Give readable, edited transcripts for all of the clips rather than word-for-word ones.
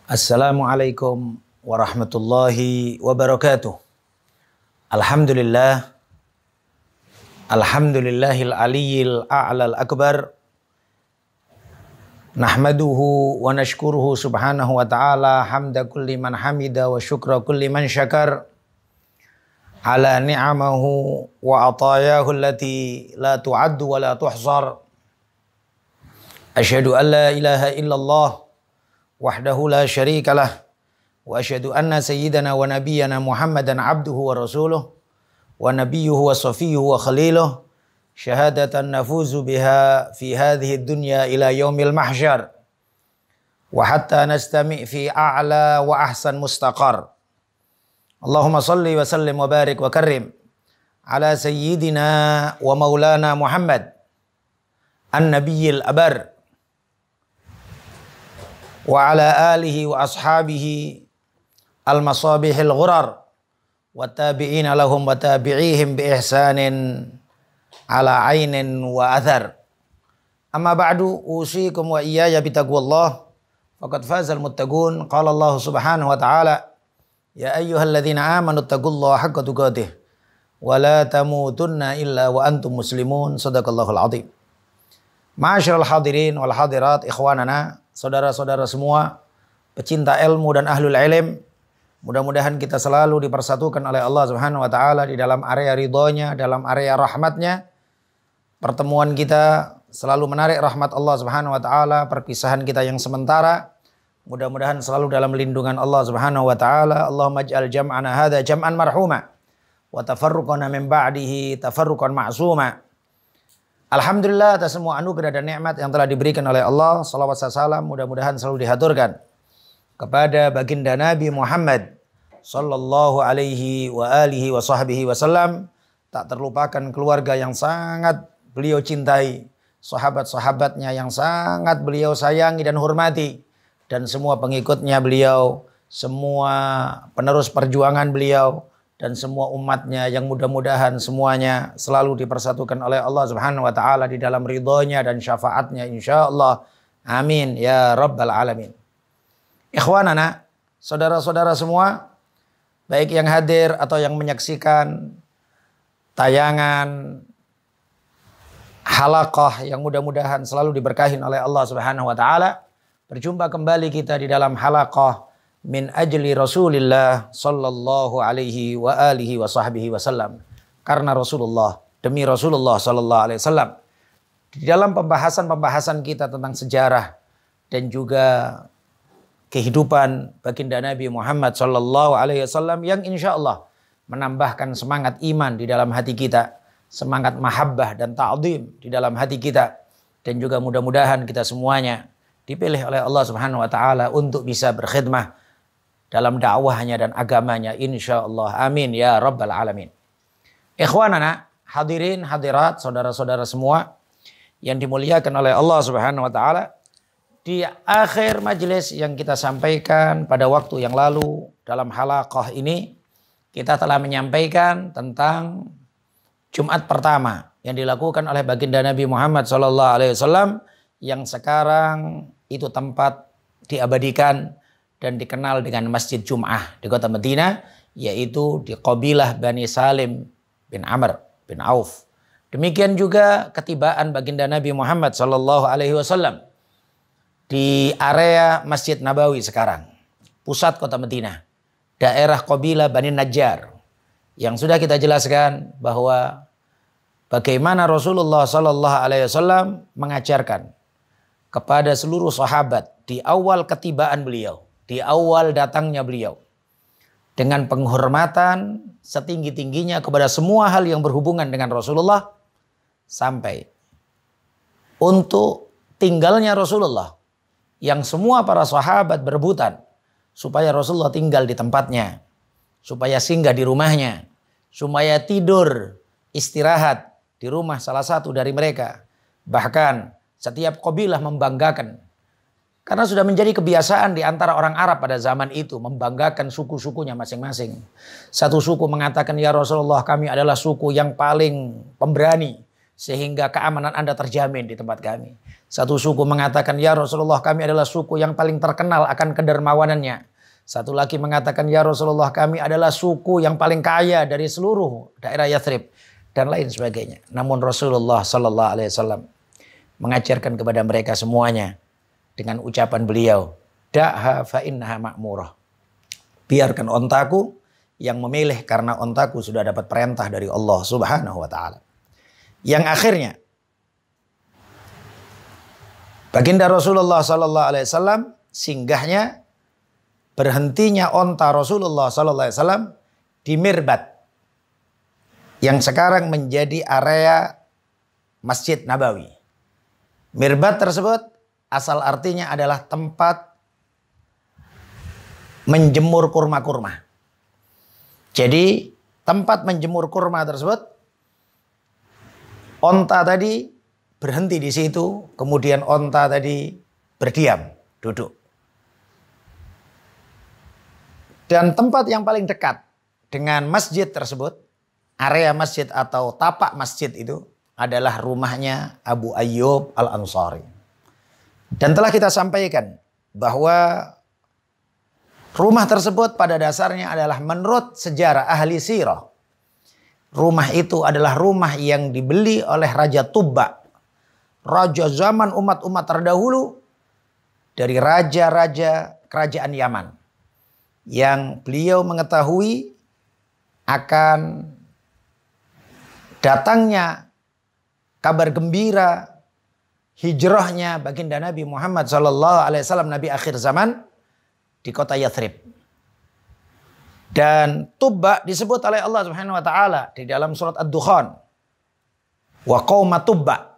Assalamualaikum warahmatullahi wabarakatuh. Alhamdulillah. Alhamdulillahil aliyyil a'lal akbar. Nahmaduhu wa nashkuruhu subhanahu wa ta'ala hamda kulli man hamida wa syukra kulli man syakar ala ni'amahu wa atayahu allati la tu'addu wa la tuhsar. Asyhadu an la ilaha illallah wahdahu la syarika lah wa asyhadu anna sayyidana wa nabiyyana Muhammadan abduhu wa rasuluh wa nabiyyuhu wa safiyuhu wa khaliluh syahadatan nafuzu biha fi hadhihi dunya ila yaumil mahsyar wa hatta nastami' fi a'la wa ahsan mustaqar. Allahumma salli wa sallim wa barik wa karrim ala sayyidina wa maulana Muhammad an-nabiyyil abar wa ala alihi wa ashabihi al-masabihil ghurar wa tabi'ina lahum wa tabi'ihim bi ihsanin ala ainin wa athar. Amma ba'du, usikum wa iyaya bitaqwallah faqad fazal muttaqun. Qala Allah subhanahu wa ta'ala, ya ayyuhalladzina amanu taqullaha haqqa tuqatih wa la tamutunna illa wa antum muslimun. Shadaqallahul azim. Ma'asyiral hadirin wal hadirat, ikhwanana, saudara-saudara semua, pecinta ilmu dan ahlul ilm, mudah-mudahan kita selalu dipersatukan oleh Allah Subhanahu wa taala di dalam area ridhonya, dalam area rahmatnya. Pertemuan kita selalu menarik rahmat Allah Subhanahu wa taala, perpisahan kita yang sementara mudah-mudahan selalu dalam lindungan Allah Subhanahu wa taala. Allahumma ij'al jam'ana hadza jam'an marhuma wa tafarruqana min ba'dihi tafarruqan ma'suma. Alhamdulillah atas semua anugerah dan nikmat yang telah diberikan oleh Allah. Salawat dan salam mudah-mudahan selalu dihaturkan kepada baginda Nabi Muhammad sallallahu alaihi wa alihi wa sahbihi wasallam. Tak terlupakan keluarga yang sangat beliau cintai, sahabat-sahabatnya yang sangat beliau sayangi dan hormati, dan semua pengikutnya beliau, semua penerus perjuangan beliau, dan semua umatnya yang mudah-mudahan semuanya selalu dipersatukan oleh Allah Subhanahu wa taala di dalam ridhonya dan syafaatnya insyaallah. Amin ya rabbal alamin. Ikhwanana, saudara-saudara semua, baik yang hadir atau yang menyaksikan tayangan halaqah yang mudah-mudahan selalu diberkahin oleh Allah Subhanahu wa taala. Berjumpa kembali kita di dalam halaqah min ajli Rasulillah sallallahu alaihi wa alihi wa sahbihi wasallam. Karena Rasulullah, demi Rasulullah sallallahu alaihi wasallam. Di dalam pembahasan-pembahasan kita tentang sejarah dan juga kehidupan baginda Nabi Muhammad sallallahu alaihi wasallam yang insyaallah menambahkan semangat iman di dalam hati kita, semangat mahabbah dan ta'zim di dalam hati kita, dan juga mudah-mudahan kita semuanya dipilih oleh Allah Subhanahu wa taala untuk bisa berkhidmah dalam dakwahnya dan agamanya insyaallah. Amin ya rabbal alamin. Ikhwanana, hadirin hadirat, saudara-saudara semua yang dimuliakan oleh Allah Subhanahu wa taala, di akhir majelis yang kita sampaikan pada waktu yang lalu dalam halaqah ini, kita telah menyampaikan tentang Jumat pertama yang dilakukan oleh baginda Nabi Muhammad SAW yang sekarang itu tempat diabadikan dan dikenal dengan Masjid Jum'ah di kota Madinah, yaitu di Qabilah Bani Salim bin Amr bin Auf. Demikian juga ketibaan baginda Nabi Muhammad SAW di area Masjid Nabawi sekarang, pusat kota Madinah, daerah Qabilah Bani Najjar, yang sudah kita jelaskan bahwa bagaimana Rasulullah SAW mengajarkan kepada seluruh sahabat di awal ketibaan beliau, di awal datangnya beliau, dengan penghormatan setinggi-tingginya kepada semua hal yang berhubungan dengan Rasulullah, sampai untuk tinggalnya Rasulullah yang semua para sahabat berebutan supaya Rasulullah tinggal di tempatnya, supaya singgah di rumahnya, supaya tidur istirahat di rumah salah satu dari mereka. Bahkan setiap kabilah membanggakan, karena sudah menjadi kebiasaan di antara orang Arab pada zaman itu membanggakan suku-sukunya masing-masing. Satu suku mengatakan, ya Rasulullah, kami adalah suku yang paling pemberani, sehingga keamanan Anda terjamin di tempat kami. Satu suku mengatakan, ya Rasulullah, kami adalah suku yang paling terkenal akan kedermawanannya. Satu lagi mengatakan, ya Rasulullah, kami adalah suku yang paling kaya dari seluruh daerah Yathrib, dan lain sebagainya. Namun Rasulullah Sallallahu Alaihi Wasallam mengajarkan kepada mereka semuanya dengan ucapan beliau, da'ha fa innaha ma'murah. Biarkan ontaku yang memilih, karena ontaku sudah dapat perintah dari Allah Subhanahu wa taala. Yang akhirnya baginda Rasulullah sallallahu alaihi wasallam singgahnya, berhentinya onta Rasulullah sallallahu alaihi wasallam di Mirbat yang sekarang menjadi area Masjid Nabawi. Mirbat tersebut asal artinya adalah tempat menjemur kurma-kurma. Jadi tempat menjemur kurma tersebut, onta tadi berhenti di situ, kemudian onta tadi berdiam, duduk. Dan tempat yang paling dekat dengan masjid tersebut, area masjid atau tapak masjid itu adalah rumahnya Abu Ayyub Al-Ansari. Dan telah kita sampaikan bahwa rumah tersebut pada dasarnya adalah menurut sejarah ahli sirah, rumah itu adalah rumah yang dibeli oleh Raja Tubba, raja zaman umat-umat terdahulu dari raja-raja kerajaan Yaman, yang beliau mengetahui akan datangnya kabar gembira hijrahnya baginda Nabi Muhammad SAW, Nabi akhir zaman, di kota Yathrib. Dan Tubba disebut oleh Allah Subhanahu wa taala di dalam surat Ad-Dukhan. Wa qauma Tubba.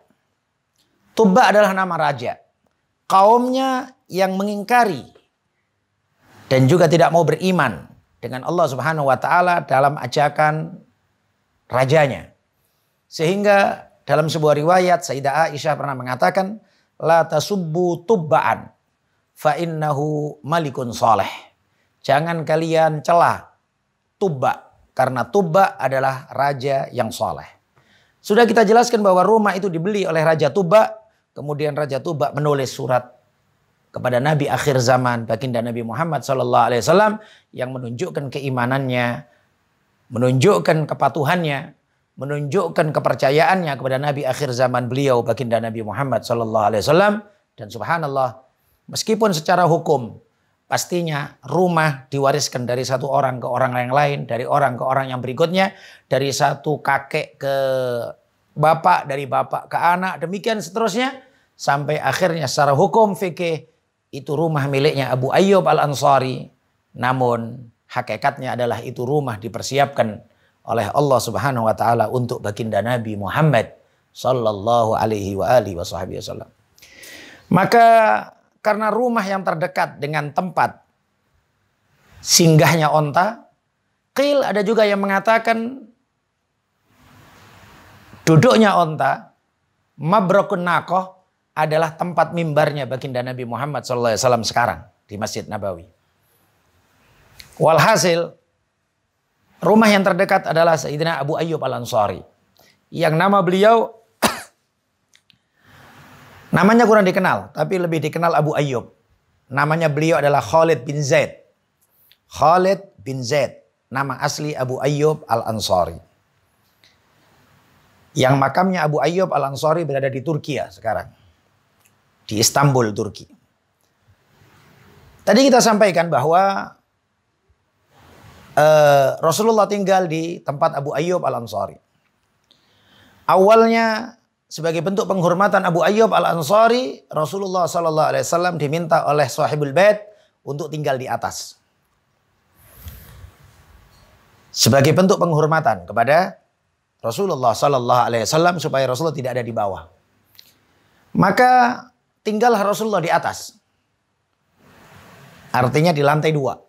Tubba adalah nama raja. Kaumnya yang mengingkari dan juga tidak mau beriman dengan Allah Subhanahu wa taala dalam ajakan rajanya. Sehingga dalam sebuah riwayat Sayyidah Aisyah pernah mengatakan, la tasubbu tubba'an fa innahu malikun soleh. Jangan kalian celah Tubba, karena Tubba adalah raja yang soleh. Sudah kita jelaskan bahwa rumah itu dibeli oleh Raja Tubba. Kemudian Raja Tubba menulis surat kepada Nabi akhir zaman, baginda Nabi Muhammad SAW, yang menunjukkan keimanannya, menunjukkan kepatuhannya, menunjukkan kepercayaannya kepada Nabi akhir zaman beliau, baginda Nabi Muhammad SAW. Dan subhanallah, meskipun secara hukum pastinya rumah diwariskan dari satu orang ke orang yang lain, dari orang ke orang yang berikutnya, dari satu kakek ke bapak, dari bapak ke anak, demikian seterusnya, sampai akhirnya secara hukum fikih itu rumah miliknya Abu Ayyub Al-Ansari. Namun hakikatnya adalah itu rumah dipersiapkan oleh Allah Subhanahu wa taala untuk baginda Nabi Muhammad sallallahu alaihi wasallam. Maka karena rumah yang terdekat dengan tempat singgahnya onta, qil ada juga yang mengatakan duduknya onta, mabrakun naqah, adalah tempat mimbarnya baginda Nabi Muhammad SAW sekarang di Masjid Nabawi. Walhasil, rumah yang terdekat adalah Sayyidina Abu Ayyub Al-Ansari, yang nama beliau namanya kurang dikenal, tapi lebih dikenal Abu Ayyub. Namanya beliau adalah Khalid bin Zaid. Khalid bin Zaid, nama asli Abu Ayyub Al-Ansari. Yang makamnya Abu Ayyub Al-Ansari berada di Turki sekarang. Di Istanbul, Turki. Tadi kita sampaikan bahwa Rasulullah tinggal di tempat Abu Ayyub Al-Ansari. Awalnya sebagai bentuk penghormatan Abu Ayyub Al-Ansari, Rasulullah SAW diminta oleh Sahibul Bait untuk tinggal di atas. Sebagai bentuk penghormatan kepada Rasulullah SAW supaya Rasulullah tidak ada di bawah. Maka tinggallah Rasulullah di atas. Artinya di lantai 2.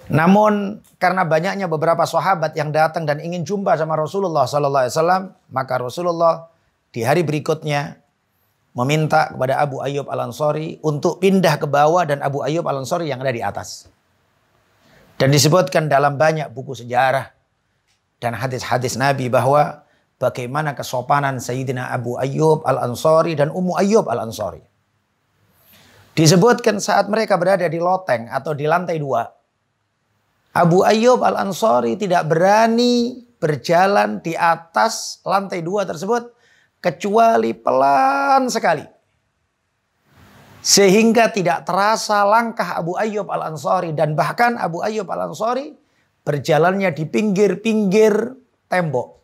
Namun karena banyaknya beberapa sahabat yang datang dan ingin jumpa sama Rasulullah SAW, maka Rasulullah di hari berikutnya meminta kepada Abu Ayyub Al-Ansari untuk pindah ke bawah dan Abu Ayyub Al-Ansari yang ada di atas. Dan disebutkan dalam banyak buku sejarah dan hadis-hadis Nabi bahwa bagaimana kesopanan Sayyidina Abu Ayyub Al-Ansari dan Ummu Ayyub Al-Ansari. Disebutkan saat mereka berada di loteng atau di lantai 2. Abu Ayyub Al-Ansari tidak berani berjalan di atas lantai 2 tersebut kecuali pelan sekali. Sehingga tidak terasa langkah Abu Ayyub Al-Ansari, dan bahkan Abu Ayyub Al-Ansari berjalannya di pinggir-pinggir tembok.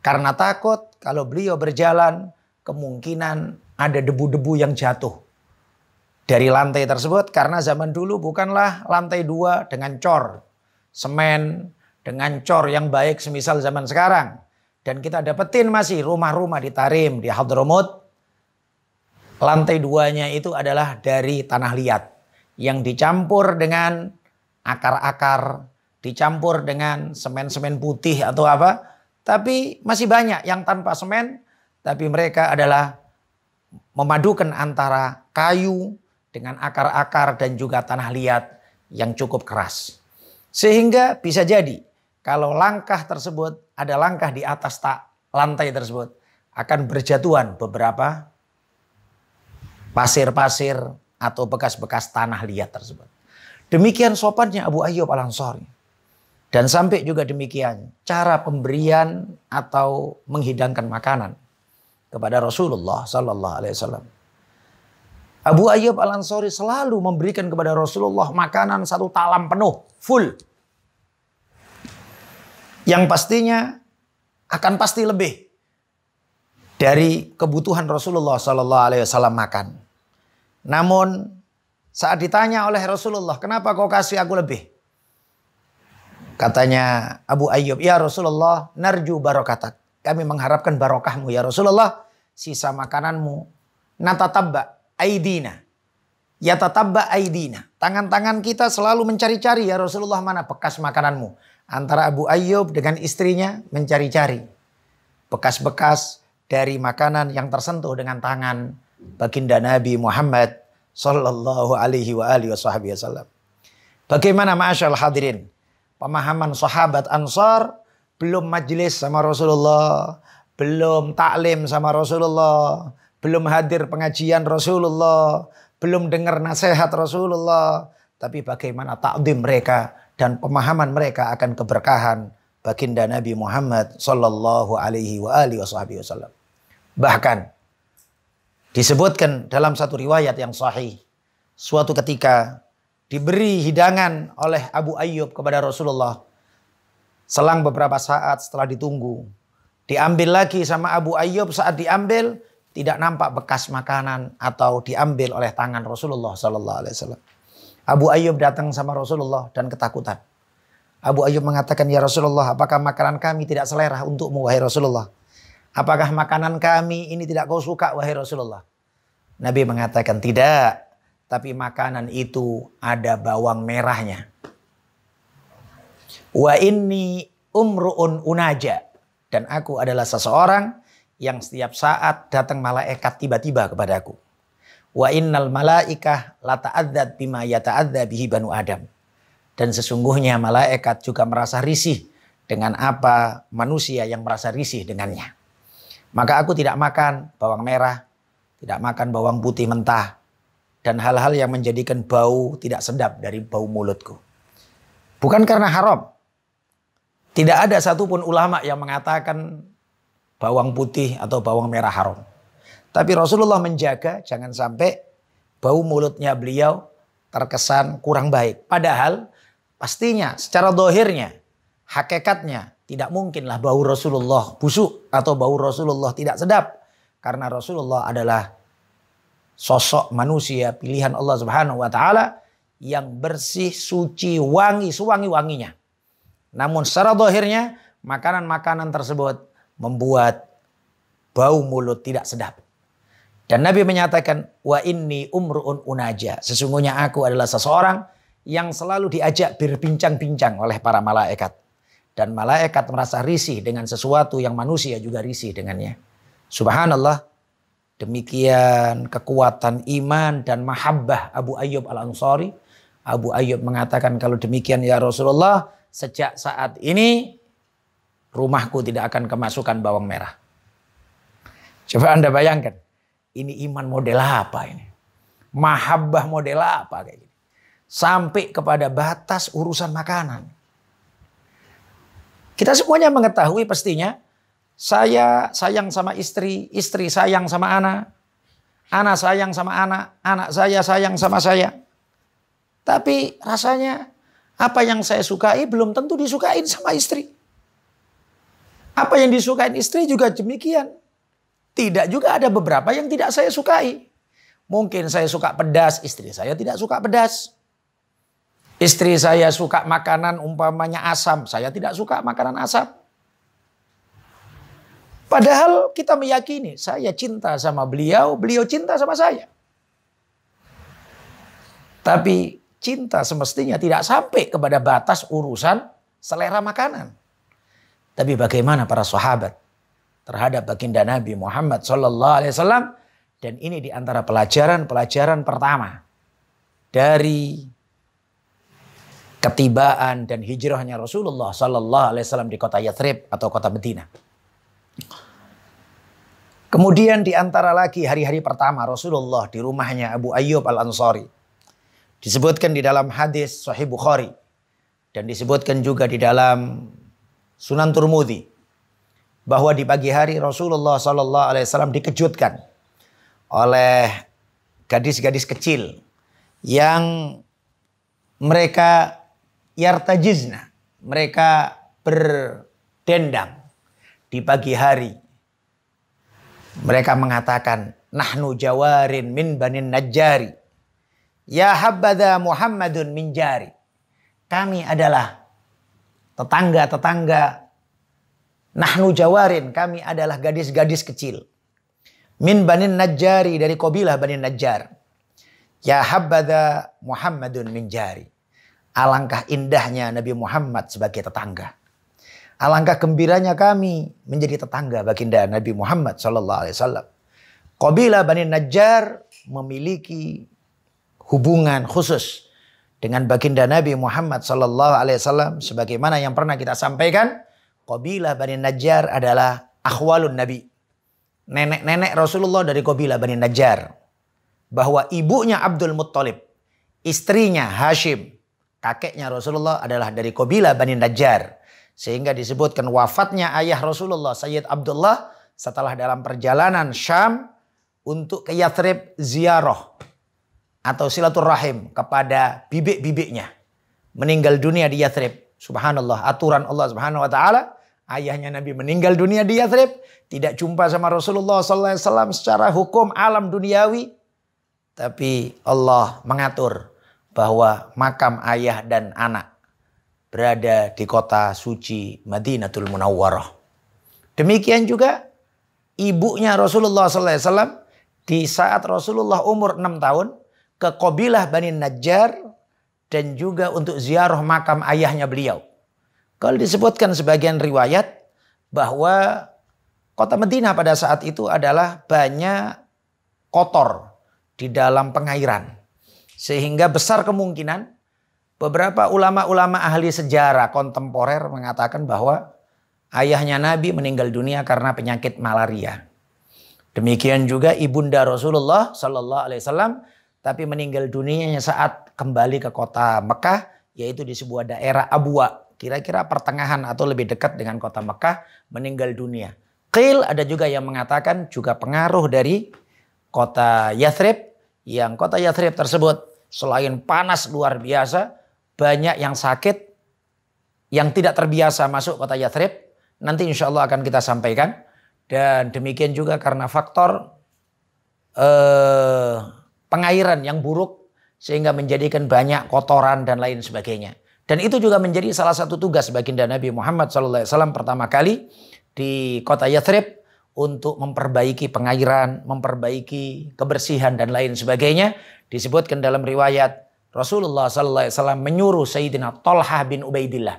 Karena takut kalau beliau berjalan kemungkinan ada debu-debu yang jatuh dari lantai tersebut. Karena zaman dulu bukanlah lantai 2 dengan cor, semen, dengan cor yang baik semisal zaman sekarang. Dan kita dapetin masih rumah-rumah di Tarim, di Hadramut. Lantai 2-nya itu adalah dari tanah liat yang dicampur dengan akar-akar, dicampur dengan semen-semen putih atau apa. Tapi masih banyak yang tanpa semen, tapi mereka adalah memadukan antara kayu dengan akar-akar dan juga tanah liat yang cukup keras. Sehingga bisa jadi kalau langkah tersebut ada langkah di atas lantai tersebut akan berjatuhan beberapa pasir-pasir atau bekas-bekas tanah liat tersebut. Demikian sopannya Abu Ayyub Al-Ansari. Dan sampai juga demikian cara pemberian atau menghidangkan makanan kepada Rasulullah Sallallahu Alaihi Wasallam. Abu Ayyub Al-Ansari selalu memberikan kepada Rasulullah makanan 1 talam penuh, full. Yang pastinya akan pasti lebih dari kebutuhan Rasulullah Sallallahu Alaihi Wasallam makan. Namun saat ditanya oleh Rasulullah, kenapa kau kasih aku lebih? Katanya Abu Ayyub, ya Rasulullah, narju barokatak. Kami mengharapkan barokahmu ya Rasulullah. Sisa makananmu, natatabba aidina. Ya tatabba aidina. Tangan-tangan kita selalu mencari-cari ya Rasulullah, mana bekas makananmu. Antara Abu Ayyub dengan istrinya mencari-cari bekas-bekas dari makanan yang tersentuh dengan tangan baginda Nabi Muhammad Sallallahu Alaihi Wasallam. Bagaimana ma'asyal hadirin? Pemahaman sahabat Ansar, belum majlis sama Rasulullah, belum taklim sama Rasulullah, belum hadir pengajian Rasulullah, belum dengar nasihat Rasulullah. Tapi bagaimana takdim mereka dan pemahaman mereka akan keberkahan baginda Nabi Muhammad Sallallahu Alaihi Wasallam. Bahkan disebutkan dalam satu riwayat yang sahih, suatu ketika diberi hidangan oleh Abu Ayyub kepada Rasulullah. Selang beberapa saat setelah ditunggu, diambil lagi sama Abu Ayyub. Saat diambil tidak nampak bekas makanan atau diambil oleh tangan Rasulullah Sallallahu Alaihi Wasallam. Abu Ayyub datang sama Rasulullah dan ketakutan. Abu Ayyub mengatakan, ya Rasulullah, apakah makanan kami tidak selera untukmu wahai Rasulullah? Apakah makanan kami ini tidak kau suka wahai Rasulullah? Nabi mengatakan tidak. Tapi makanan itu ada bawang merahnya. Wa inni umru'un unaja. Dan aku adalah seseorang yang setiap saat datang malaikat tiba-tiba kepadaku. Wa innal malaikah lata'adzat bima yata'adzat bihi banu Adam. Dan sesungguhnya malaikat juga merasa risih dengan apa manusia yang merasa risih dengannya. Maka aku tidak makan bawang merah, tidak makan bawang putih mentah, dan hal-hal yang menjadikan bau tidak sedap dari bau mulutku. Bukan karena haram. Tidak ada satupun ulama yang mengatakan bawang putih atau bawang merah haram. Tapi Rasulullah menjaga jangan sampai bau mulutnya beliau terkesan kurang baik. Padahal pastinya secara dohirnya, hakikatnya tidak mungkinlah bau Rasulullah busuk atau bau Rasulullah tidak sedap. Karena Rasulullah adalah sosok manusia pilihan Allah Subhanahu wa taala yang bersih, suci, wangi, sewangi-wanginya. Namun secara zahirnya makanan-makanan tersebut membuat bau mulut tidak sedap. Dan Nabi menyatakan, wa inni umru'un unaja. Sesungguhnya aku adalah seseorang yang selalu diajak berbincang-bincang oleh para malaikat. Dan malaikat merasa risih dengan sesuatu yang manusia juga risih dengannya. Subhanallah. Demikian kekuatan iman dan mahabbah Abu Ayyub Al-Ansari. Abu Ayyub mengatakan, kalau demikian ya Rasulullah, sejak saat ini rumahku tidak akan kemasukan bawang merah. Coba Anda bayangkan, ini iman model apa ini? Mahabbah model apa kayak gini? Sampai kepada batas urusan makanan. Kita semuanya mengetahui pastinya, saya sayang sama istri, istri sayang sama anak sayang sama anak saya sayang sama saya. Tapi rasanya apa yang saya sukai belum tentu disukain sama istri. Apa yang disukain istri juga demikian. Tidak juga, ada beberapa yang tidak saya sukai. Mungkin saya suka pedas, istri saya tidak suka pedas. Istri saya suka makanan umpamanya asam, saya tidak suka makanan asam. Padahal kita meyakini saya cinta sama beliau, beliau cinta sama saya. Tapi cinta semestinya tidak sampai kepada batas urusan selera makanan. Tapi bagaimana para sahabat terhadap baginda Nabi Muhammad SAW, dan ini diantara pelajaran-pelajaran pertama dari ketibaan dan hijrahnya Rasulullah SAW di kota Yathrib atau kota Madinah. Kemudian diantara lagi hari-hari pertama Rasulullah di rumahnya Abu Ayyub Al-Ansari. Disebutkan di dalam hadis Sahih Bukhari dan disebutkan juga di dalam Sunan Turmudi bahwa di pagi hari Rasulullah SAW dikejutkan oleh gadis-gadis kecil yang mereka yartajizna, mereka berdendang di pagi hari. Mereka mengatakan, nahnu jawarin min banin najjari, ya habbadha Muhammadun min jari. Kami adalah tetangga-tetangga, nahnu jawarin, kami adalah gadis-gadis kecil. Min banin najjari, dari kabilah Banin Najjar. Ya habbadha Muhammadun min jari. Alangkah indahnya Nabi Muhammad sebagai tetangga. Alangkah gembiranya kami menjadi tetangga baginda Nabi Muhammad SAW. Kabilah Banin Najjar memiliki hubungan khusus dengan baginda Nabi Muhammad SAW. Sebagaimana yang pernah kita sampaikan, kabilah Banin Najjar adalah akhwalun Nabi. Nenek-nenek Rasulullah dari kabilah Banin Najjar. Bahwa ibunya Abdul Muttalib, istrinya Hashim, kakeknya Rasulullah adalah dari kabilah Bani Najjar. Sehingga disebutkan wafatnya ayah Rasulullah Sayyid Abdullah setelah dalam perjalanan Syam untuk ke Yathrib ziarah atau silaturahim kepada bibik-bibiknya. Meninggal dunia di Yathrib. Subhanallah, aturan Allah Subhanahu wa taala, ayahnya Nabi meninggal dunia di Yathrib, tidak jumpa sama Rasulullah SAW secara hukum alam duniawi. Tapi Allah mengatur bahwa makam ayah dan anak berada di kota suci Madinatul Munawwarah. Demikian juga ibunya Rasulullah SAW di saat Rasulullah umur 6 tahun ke kabilah Bani Najjar dan juga untuk ziarah makam ayahnya beliau. Kalau disebutkan sebagian riwayat bahwa kota Madinah pada saat itu adalah banyak kotor di dalam pengairan. Sehingga besar kemungkinan beberapa ulama-ulama ahli sejarah kontemporer mengatakan bahwa ayahnya Nabi meninggal dunia karena penyakit malaria. Demikian juga ibunda Rasulullah SAW, tapi meninggal dunianya saat kembali ke kota Mekah, yaitu di sebuah daerah Abwa, kira-kira pertengahan atau lebih dekat dengan kota Mekah, meninggal dunia. Qil, ada juga yang mengatakan juga pengaruh dari kota Yathrib, yang kota Yathrib tersebut selain panas luar biasa, banyak yang sakit, yang tidak terbiasa masuk kota Yathrib. Nanti insya Allah akan kita sampaikan. Dan demikian juga karena faktor pengairan yang buruk, sehingga menjadikan banyak kotoran dan lain sebagainya. Dan itu juga menjadi salah satu tugas baginda Nabi Muhammad SAW pertama kali di kota Yathrib, untuk memperbaiki pengairan, memperbaiki kebersihan dan lain sebagainya. Disebutkan dalam riwayat Rasulullah SAW menyuruh Sayyidina Thalhah bin Ubaidillah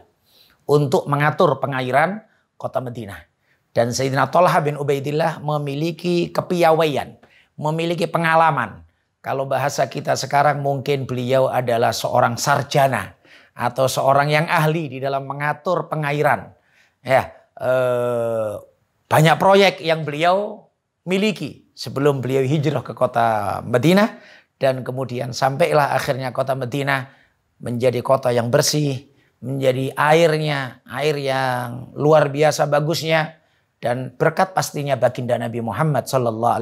untuk mengatur pengairan kota Madinah. Dan Sayyidina Thalhah bin Ubaidillah memiliki kepiawaian, memiliki pengalaman. Kalau bahasa kita sekarang mungkin beliau adalah seorang sarjana atau seorang yang ahli di dalam mengatur pengairan. Ya, banyak proyek yang beliau miliki sebelum beliau hijrah ke kota Madinah. Dan kemudian sampailah akhirnya kota Madinah menjadi kota yang bersih, menjadi air yang luar biasa bagusnya, dan berkat pastinya baginda Nabi Muhammad SAW.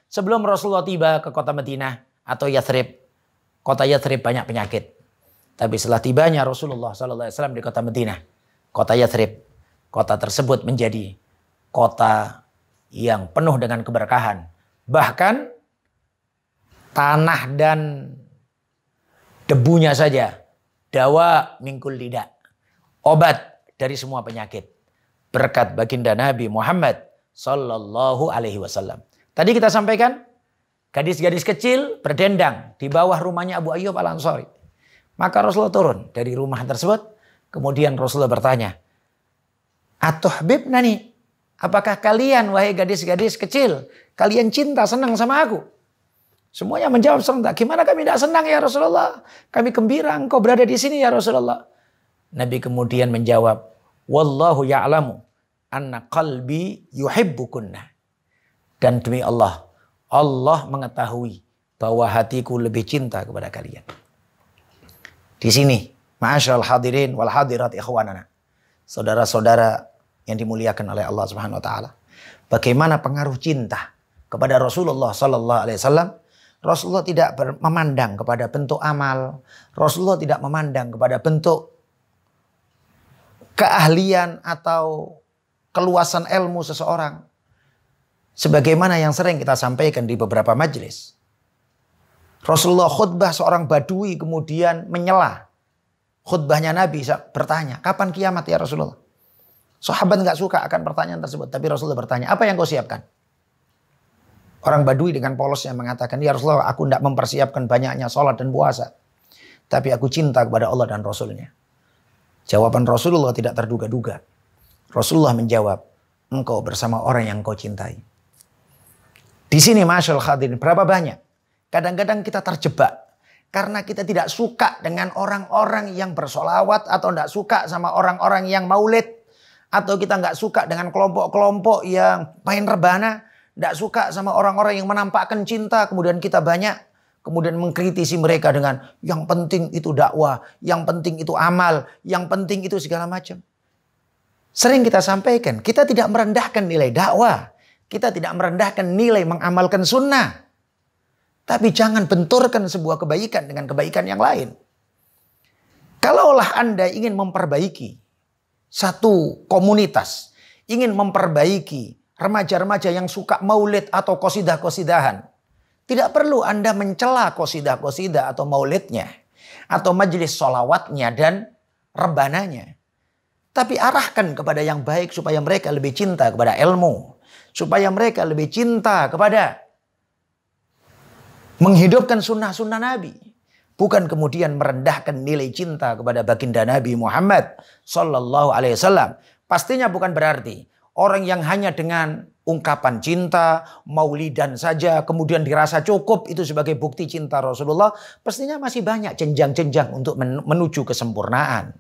Sebelum Rasulullah tiba ke kota Madinah atau Yathrib, kota Yathrib banyak penyakit. Tapi setelah tibanya Rasulullah SAW di kota Madinah, kota Yathrib, kota tersebut menjadi kota yang penuh dengan keberkahan. Bahkan tanah dan debunya saja dawa mingkul lidah, obat dari semua penyakit, berkat baginda Nabi Muhammad sallallahu alaihi wasallam. Tadi kita sampaikan gadis-gadis kecil berdendang di bawah rumahnya Abu Ayyub Al-Ansari. Maka Rasulullah turun dari rumah tersebut, kemudian Rasulullah bertanya, "Atuhbibnani? Apakah kalian wahai gadis-gadis kecil, kalian cinta senang sama aku?" Semuanya menjawab serentak. Gimana kami tidak senang ya Rasulullah? Kami gembira engkau berada di sini ya Rasulullah. Nabi kemudian menjawab, "Wallahu ya'lamu anna qalbi yuhibbukunna." Dan demi Allah, Allah mengetahui bahwa hatiku lebih cinta kepada kalian. Di sini, ma'asyiral hadirin wal hadirat ikhwanana, saudara-saudara yang dimuliakan oleh Allah Subhanahu wa taala, bagaimana pengaruh cinta kepada Rasulullah sallallahu alaihi wasallam. Rasulullah tidak memandang kepada bentuk amal. Rasulullah tidak memandang kepada bentuk keahlian atau keluasan ilmu seseorang. Sebagaimana yang sering kita sampaikan di beberapa majelis. Rasulullah khutbah seorang badui kemudian menyela khutbahnya Nabi, bertanya, "Kapan kiamat ya Rasulullah?" Sahabat nggak suka akan pertanyaan tersebut, tapi Rasulullah bertanya, "Apa yang kau siapkan?" Orang Badui dengan polosnya mengatakan, "Ya Rasulullah, aku tidak mempersiapkan banyaknya sholat dan puasa. Tapi aku cinta kepada Allah dan Rasulnya." Jawaban Rasulullah tidak terduga-duga. Rasulullah menjawab, "Engkau bersama orang yang kau cintai." Di sini masyaallah hadirin, berapa banyak kadang-kadang kita terjebak karena kita tidak suka dengan orang-orang yang bersolawat, atau tidak suka sama orang-orang yang maulid, atau kita nggak suka dengan kelompok-kelompok yang main rebana. Tidak suka sama orang-orang yang menampakkan cinta, kemudian kita banyak kemudian mengkritisi mereka dengan yang penting itu dakwah, yang penting itu amal, yang penting itu segala macam. Sering kita sampaikan, kita tidak merendahkan nilai dakwah, kita tidak merendahkan nilai mengamalkan sunnah. Tapi jangan benturkan sebuah kebaikan dengan kebaikan yang lain. Kalaulah Anda ingin memperbaiki satu komunitas, ingin memperbaiki remaja-remaja yang suka maulid atau qasidah-qasidahan, tidak perlu Anda mencela qasidah-qasidah atau maulidnya, atau majelis sholawatnya dan rebananya. Tapi arahkan kepada yang baik supaya mereka lebih cinta kepada ilmu, supaya mereka lebih cinta kepada menghidupkan sunnah-sunnah Nabi. Bukan kemudian merendahkan nilai cinta kepada baginda Nabi Muhammad sallallahu alaihi wasallam. Pastinya bukan berarti orang yang hanya dengan ungkapan cinta, maulidan saja, kemudian dirasa cukup itu sebagai bukti cinta Rasulullah. Pastinya masih banyak jenjang-jenjang untuk menuju kesempurnaan.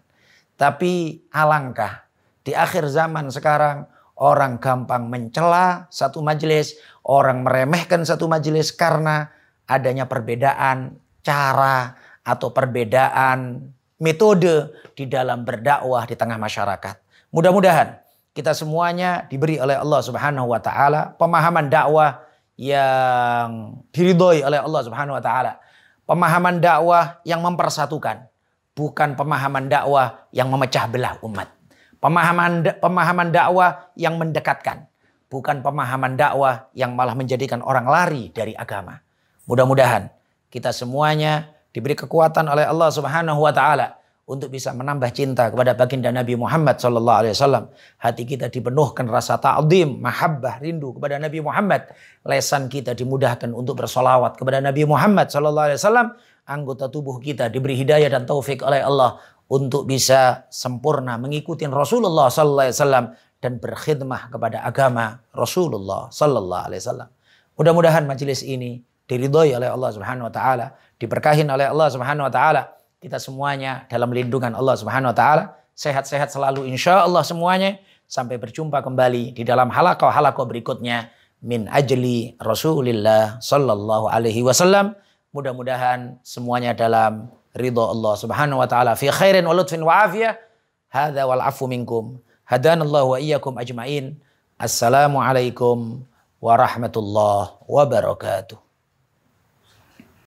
Tapi alangkah di akhir zaman sekarang, orang gampang mencela satu majelis, orang meremehkan satu majelis karena adanya perbedaan cara atau perbedaan metode di dalam berdakwah di tengah masyarakat. Mudah-mudahan kita semuanya diberi oleh Allah Subhanahu wa taala pemahaman dakwah yang diridhoi oleh Allah Subhanahu wa taala. Pemahaman dakwah yang mempersatukan, bukan pemahaman dakwah yang memecah belah umat. Pemahaman dakwah yang mendekatkan, bukan pemahaman dakwah yang malah menjadikan orang lari dari agama. Mudah-mudahan kita semuanya diberi kekuatan oleh Allah Subhanahu wa taala untuk bisa menambah cinta kepada baginda Nabi Muhammad sallallahu alaihi wasallam. Hati kita dipenuhkan rasa ta'zim, mahabbah, rindu kepada Nabi Muhammad. Lesan kita dimudahkan untuk bersolawat kepada Nabi Muhammad sallallahu alaihi wasallam. Anggota tubuh kita diberi hidayah dan taufik oleh Allah untuk bisa sempurna mengikuti Rasulullah sallallahu alaihi wasallam dan berkhidmah kepada agama Rasulullah sallallahu alaihi wasallam. Mudah-mudahan majelis ini diridhoi oleh Allah Subhanahu wa taala, diberkahi oleh Allah Subhanahu wa taala. Kita semuanya dalam lindungan Allah Subhanahu wa taala, sehat-sehat selalu insyaallah semuanya. Sampai berjumpa kembali di dalam halaqah berikutnya min ajli Rasulillah sallallahu alaihi wasallam. Mudah-mudahan semuanya dalam ridha Allah Subhanahu wa taala fi khairin wa lutfin wa afiyah. Hadza wal afu minkum. Hadanallahu wa iyyakum ajmain. Assalamualaikum warahmatullahi wabarakatuh.